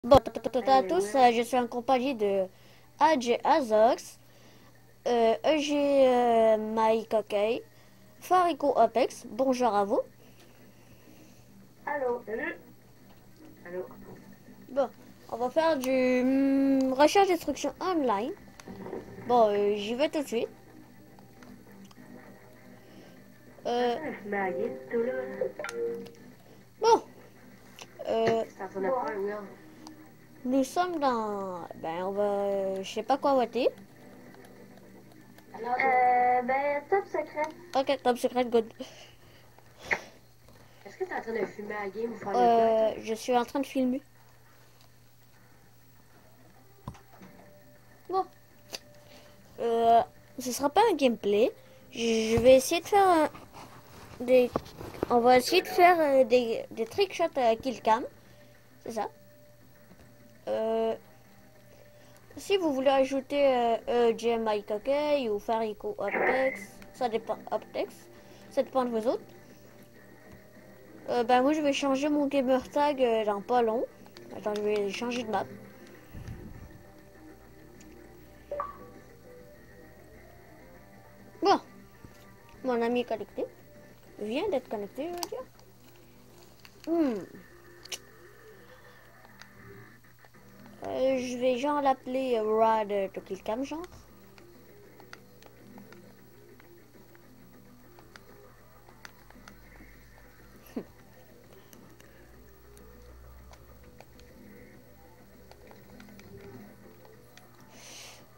Bon, à tous, je suis en compagnie de AJ Azox, EG Mike OK, Farico Apex. Bonjour à vous. Allô, salut. Allô. Bon, on va faire du recherche d'instruction online. Bon, j'y vais tout de suite. Euh, Je mets à guide, tout là. bon, euh, C'est en train de faire, Will. nous sommes dans... Ben, on va... je sais pas quoi voter. Top secret. Ok, top secret, good. Est-ce que t'es en train de fumer à game ou faire de quoi, toi? Je suis en train de filmer. Bon, euh, ce sera pas un gameplay. Je vais essayer de faire des... On va essayer de faire des trick shots à killcam. C'est ça. Si vous voulez ajouter GMI Kakei ou Farico Optex, ça dépend. Optex, ça dépend de vous autres. Ben moi je vais changer mon gamer tag dans pas long. Attends, je vais changer de map. Bon, mon ami est connecté. Vient d'être connecté, je veux dire. Je vais genre l'appeler Rod to Killcam, genre.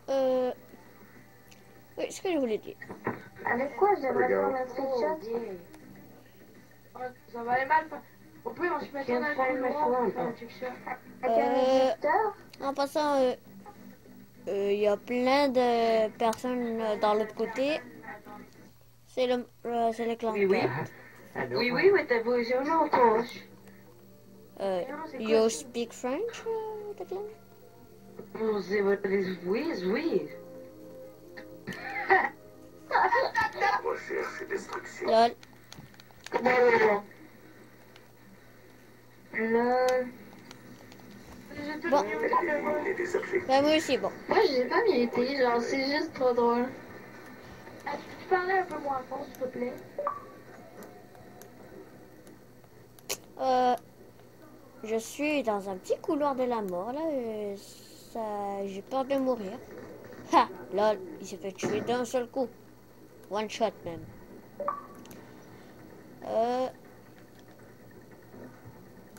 Euh, oui, ce que je voulais dire. Avec quoi je devrais faire un trick shot? Ça va aller mal. On peut se mettre dans le couloir pour faire un trick shot. Avec un exécuteur? En passant, il y a plein de personnes dans l'autre côté. C'est le clan Oui, oui. 4. Oui, oui, mais t'as beau jamais entendu. You speak French, the clan? C'est votre oui, oui. Recherche et destruction. Lol. Lol. Bon. Éliminer des objectifs. Ben moi aussi, bon. Moi, j'ai pas mérité, genre, c'est juste trop drôle. Est-ce que tu parlais un peu moins fort, s'il te plaît? Je suis dans un petit couloir de la mort, là. J'ai peur de mourir. Ha! Lol, il s'est fait tuer d'un seul coup. One shot, même.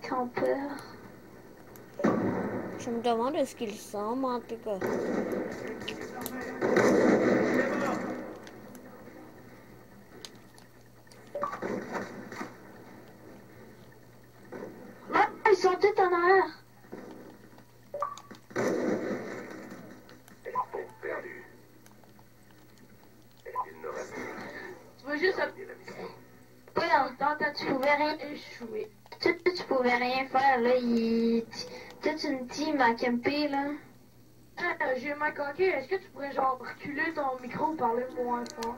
Campeur. Je me demande ce qu'il sent, moi, en tout cas. Ah, ils sont tous en arrière. Bon, perdu. Il ne reste Tu vas juste... rien la mission. Oui, dans ta tu pouvais rien échouer. Tu pouvais rien faire, là. Toute une team à camper, là. J'ai ma coquille. Est-ce que tu pourrais, genre, reculer ton micro ou parler moins fort?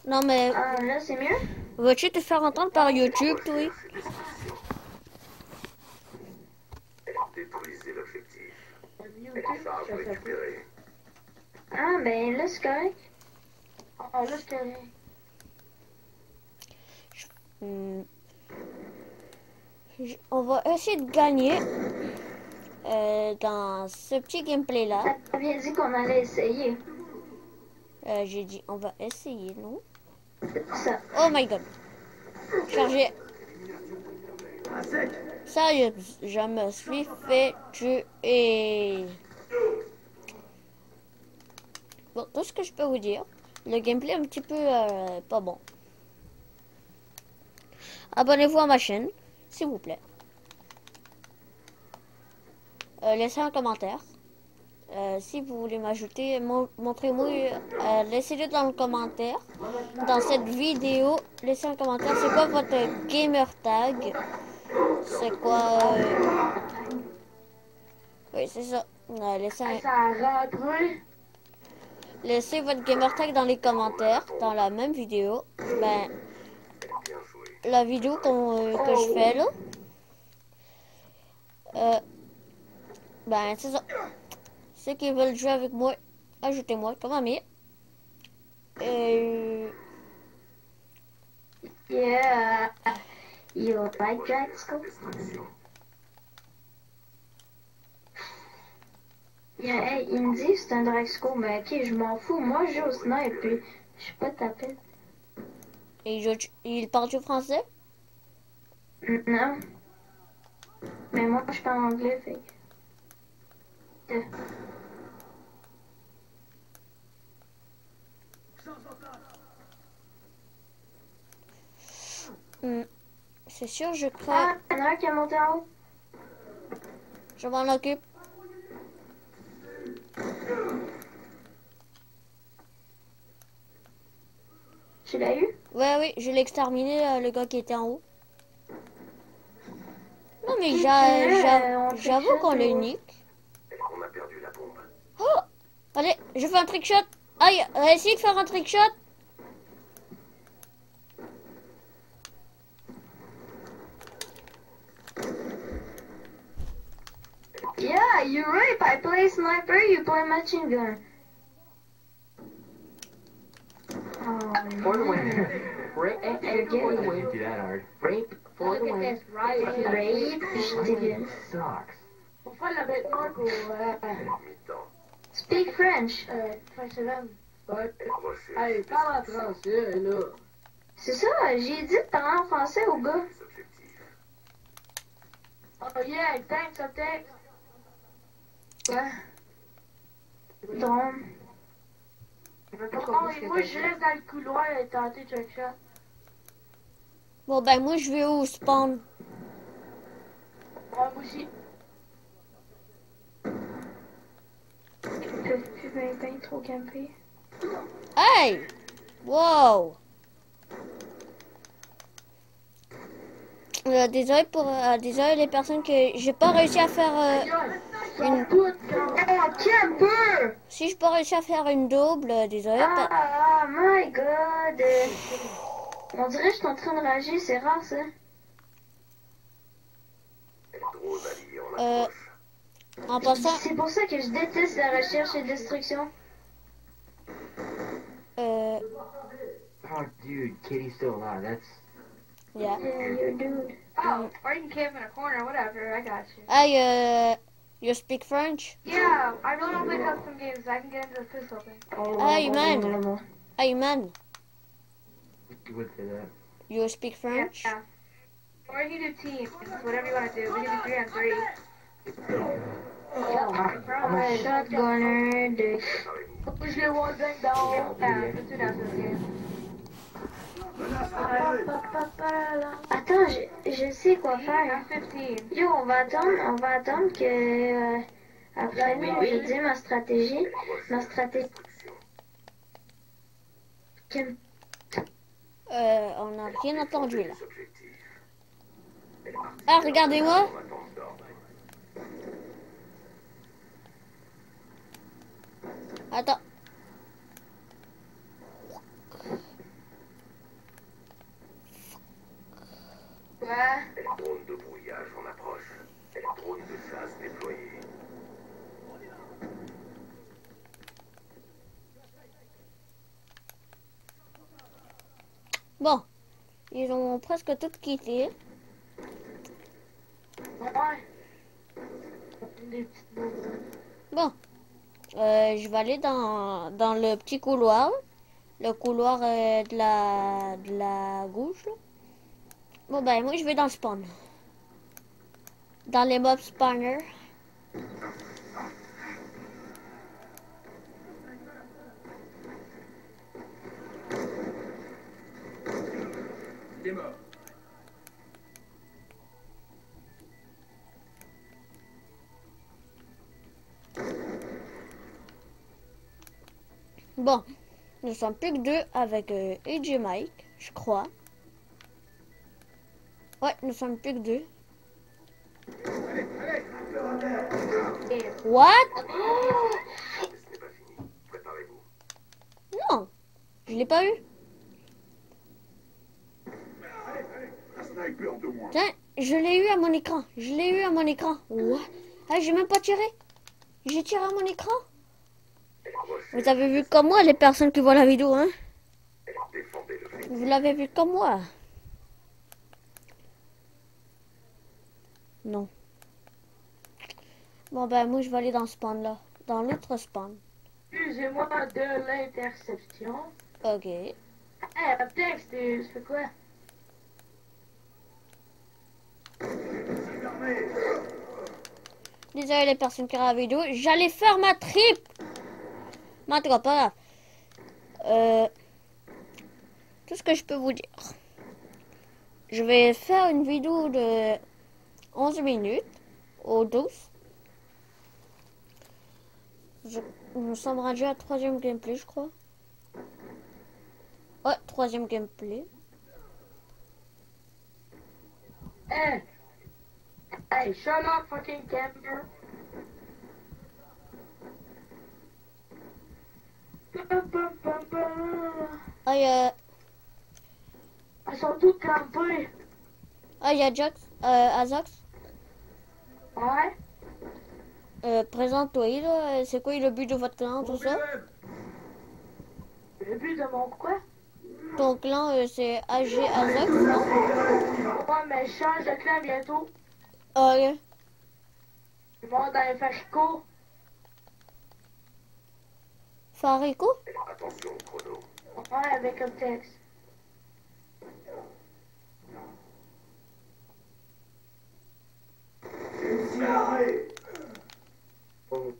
Non, mais Ah, là, c'est mieux? veux-tu te faire entendre par YouTube, toi? Recherche et destruction. Détruisez l'objectif. Charge récupérée. Ah, ben là, c'est correct. Ah, là, c'est correct. On va essayer de gagner dans ce petit gameplay-là. T'avais dit qu'on allait essayer. J'ai dit, on va essayer, non? Ça. Oh my god. Chargé. Sérieux, je me suis fait tuer. Bon, tout ce que je peux vous dire, le gameplay est un petit peu pas bon. Abonnez-vous à ma chaîne, s'il vous plaît. Laissez un commentaire. Si vous voulez m'ajouter, montrez-moi, laissez-le dans le commentaire. Dans cette vidéo, laissez un commentaire. C'est quoi votre gamer tag? C'est quoi? Oui, c'est ça. Ça a rentré. Laissez votre gamer tag dans les commentaires, dans la même vidéo. Ben, Bien joué. la vidéo que je fais là. Ben, c'est ça. Ceux qui veulent jouer avec moi, ajoutez-moi comme ami. Et... Yeah. You like drag school? Destruction. Yeah, hey, il me dit que c'est un drag school, mais ok, je m'en fous. Moi, je joue au snipe, puis je suis pas tapé. Et il parle du français? Non. Mais moi, je parle anglais, fait que... C'est sûr, je crois. Ah, il y en a un qui a monté en haut. Je m'en occupe. Tu l'as eu? Ouais, oui, je l'ai exterminé, le gars qui était en haut. Non, mais on j'avoue trick qu'on shot, est ou- unique. On a perdu la bombe. Oh! Allez, je fais un trick shot. Aïe, essayez de faire un trick shot. Yeah, you're right. I play sniper, you play machine gun. Oh, For the man. win. Rape for the win. Do that hard. Rape for the Look at win. this, right? Rape, je t'ai Sucks. Faut faire la bête noire au Mi-temps. Speak French. fin semaine. Ouais. Décrocher Hey, parle en français, là. C'est ça, j'ai dit de parler en français au gars. les objectifs. Oh yeah, thanks, thanks. Ouais. Drôme. Oh, et moi, je reste dans le couloir et tenter check shot. Bon, ben, moi, je vais au spawn. Ouais, moi aussi. Ils peuvent plus bien trop camper. Hey! Wow! Désolé les personnes que j'ai pas réussi à faire une... Oh, camper! Si je pas réussi à faire une double, désolé. Ah, my god! On dirait que je suis en train de rager, c'est rare ça. Drone allié en Euh, approche. En passant, C'est pour ça que je déteste la recherche et destruction. Oh, dude, Kitty's still alive. That's. yeah. Yeah, you dude. Oh, or you can camp in a corner, whatever, I got you. Hey, you speak French? Yeah, I really don't play custom games, so I can get into the pistol thing. Hey, man. Hey, man. You would say that. You speak French? Yeah. Or you can do teams, whatever you want to do. We can do 3 on 3. Ouais, shotgunner, de... Push your one thing down. Yeah, let's do that for the game. Attends, je sais quoi faire. I'm 15. Yo, on va attendre que... après, je dis ma stratégie. Ma stratégie... On n'a rien entendu là. Les objectifs. Ah, regardez-moi. En attente d'ordre. Attends. Ouais. Drone de brouillage en approche. Drone de chasse déployé. Bon. Ils ont presque tout quitté. Bon. Je vais aller dans le petit couloir. Le couloir de la gauche. Là. Bon, ben, moi, je vais dans le spawn. Dans les mobs spawners. Il est mort. Bon. Nous sommes plus que 2 avec AJ Mike, je crois. Ouais, nous sommes plus que 2. What? Ce n'est pas fini. Préparez-vous. Non, je l'ai pas eu. Un sniper de moins. Tiens, je l'ai eu à mon écran. Je l'ai eu à mon écran. What? Ah, j'ai même pas tiré. J'ai tiré à mon écran. Vous avez vu comme moi les personnes qui voient la vidéo, hein? Vous l'avez vu comme moi. Non. Bon ben moi je vais aller dans ce spawn là. Dans l'autre spawn. Excusez-moi de l'interception. Ok. Texte, tu fais quoi? Désolé les personnes qui regardent la vidéo. J'allais faire ma trip. Mais en tout cas, pas grave. Tout ce que je peux vous dire. Je vais faire une vidéo de 11 minutes ou 12. Nous sommes rendus à 3e gameplay, je crois. Ouais, 3e gameplay. Hey! Hey, shut up, fucking camper! Ah, Ils sont tous campés! il y a Jax, Azax. Ouais? Présente-toi, là. C'est quoi le but de votre clan, tout ça? Le but de mon quoi? Ton clan, c'est AG Azax, non? Ouais, mais je change de clan bientôt. Ah, ok. Je monte dans les Fachico. Farico? Attention au chrono. Ouais, avec un texte. Oh,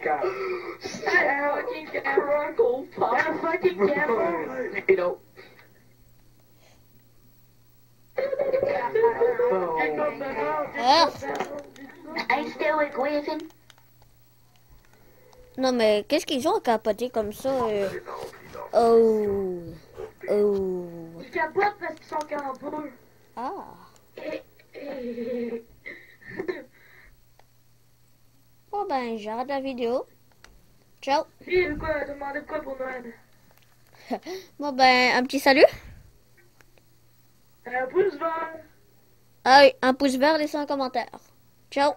God. That fucking camera, go fuck. That fucking camera. You know. Ah! I still with Griffin. Non, mais qu'est-ce qu'ils ont à capoter comme ça? Oh. Oh. Ils capotent parce qu'ils sont campeurs. Ah. Bon, ben, j'arrête la vidéo. Ciao. Dis quoi, demandez quoi pour Noël? Bon, ben, un petit salut. Un pouce vert. Ah oui, un pouce vert, laissez un commentaire. Ciao.